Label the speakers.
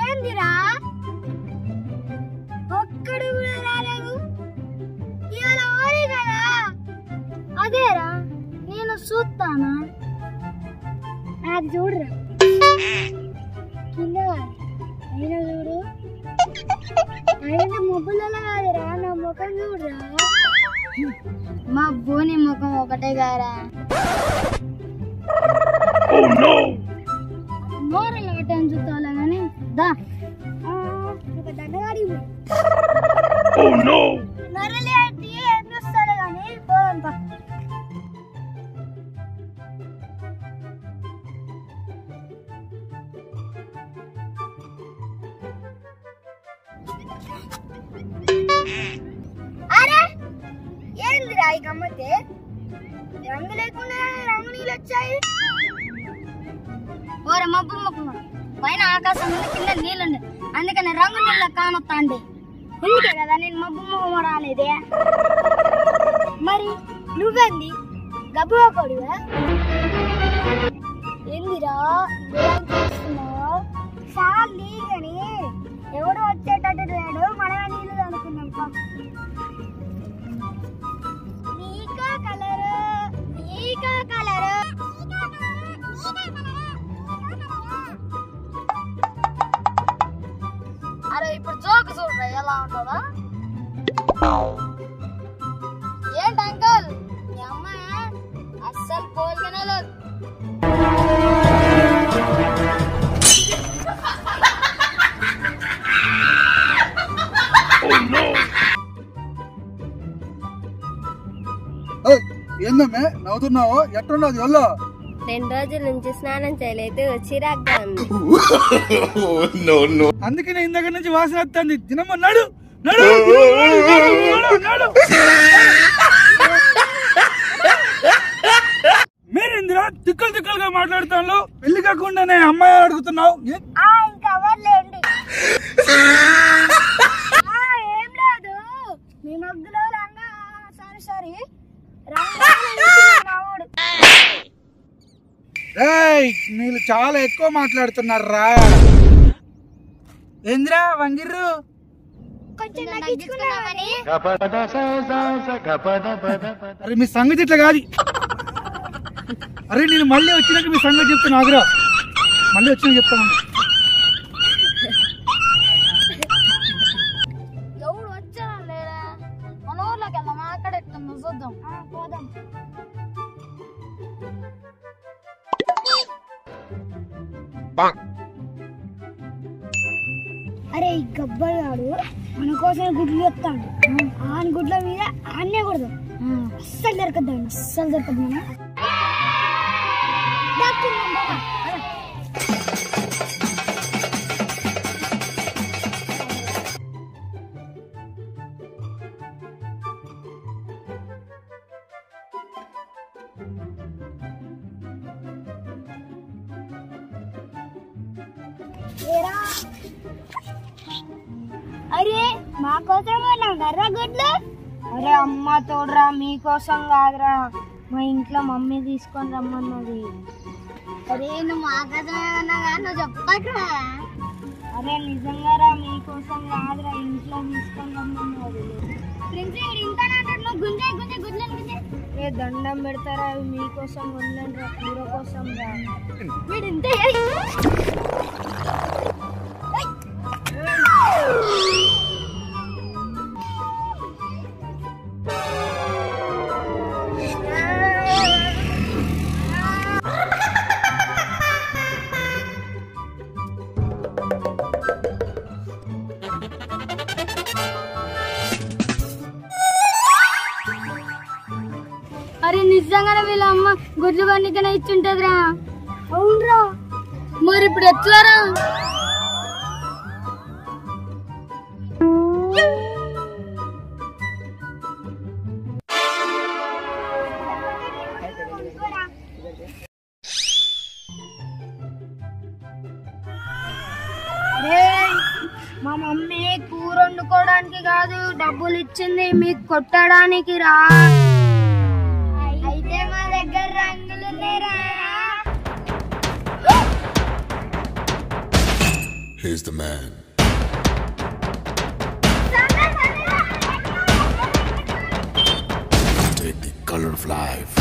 Speaker 1: ఏందిరా ఒక్కడు కూడా రాలేదు ఇవాళ ఓరి కదా అదేరా నేను చూస్తానా నాకు చూడరా కింద అయినా చూడు అయినా మొబ్బులలో కాదురా నా ముఖం చూడరా మా బోని ముఖం ఒకటే గారా మోరలు ఒకటే చూస్తావులే కానీ దా ఒక దండగాడి నరలి అయితే ఏం చూస్తాడు కానీ పోదంతా అరే ఏందిరా ఈ గమ్మతే రంగు లేకుండా రంగు నీళ్ళు వచ్చాయి ఓర మబ్బు ముఖం పైన ఆకాశంలో కింద నీళ్ళుండే అందుకని రంగు నీళ్ళ కానొస్తాండి అందుకే కదా నేను మబ్బు ముఖం రాలేదే మరి నువ్వేంది గబ్బు కొడువా ఏందిరా చూస్తున్నావు చాలి కానీ ఎవడు వచ్చేటట్టు లేడు మనమే నీళ్ళు అనుకున్నాం నీకా కలరు అరే ఇప్పుడు జోక్ చూడరా ఎలా ఉంటుందా ఏంటి అంకల్ మీ అమ్మాయి అస్సలు పోల్గానే లేదు
Speaker 2: ఏందమ్మే నవ్వుతున్నావు ఎట్టున్నది ఒళ్ళు
Speaker 1: 2 రోజుల నుంచి స్నానం చేయలేదు చిరాగ్గా ఉంది
Speaker 2: అందుకనే ఇందాక నుంచి వాసన వస్తుంది తినమ్మ నడు మీరేందిరా తిక్కలుగా మాట్లాడుతాను పెళ్లి కాకుండానే అమ్మాయి అడుగుతున్నావు
Speaker 1: ఇంకా అవ్వలేండి ఏం లేదు మీ మగ్గులో రంగా సారీ
Speaker 2: మీరు చాలా ఎక్కువ మాట్లాడుతున్నారా ఏందిరా వంగిర్రు అరే మీ సంగతి ఇట్లా కాదు అరే నేను మళ్ళీ వచ్చినాక మీ సంగతి చెప్తాను ఆగ్రా మళ్ళీ వచ్చినాక చెప్తాను
Speaker 1: ఎవడు వచ్చారా లేదా మన ఊర్లోకి వెళ్దాం అక్కడ ఎట్లా చూద్దాం పోదాం అరే ఈ గబ్బగాడు మన కోసం గుడ్లు చెప్తాడు ఆన గుడ్ల మీద ఆన్నే కొడదాం అస్సలు దొరకద్దాం అస్సలు దొరకద్దు మనం అరే మా కోసం కర్ర గుడ్లు అరే అమ్మ తోడురా మీకోసం కాదురా మా ఇంట్లో మమ్మీ తీసుకొని రమ్మన్నది అరే నువ్వు మా కోసం ఏమన్నా కానీ చెప్పకరా అరే నిజంగా రా మీకోసం కాదురా ఇంట్లో తీసుకొని రమ్మన్నది ఏ దండం పెడతారా మీకోసం కొన్నాను రా కూర కోసం రా వీడు ఇంతే అరే నిజంగానే వీళ్ళ అమ్మ గుడ్లు పన్నికనే ఇచ్చుంటదిరా అవునరా మరి ఇప్పుడు ఎట్లారా మా మమ్మీ కూర వండుకోవడానికి కాదు డబ్బులు ఇచ్చింది మీకు కొట్టడానికి రా అయితే మా దగ్గర రంగులు ఉన్నాయిరా
Speaker 3: Here's the man. Take the color of life.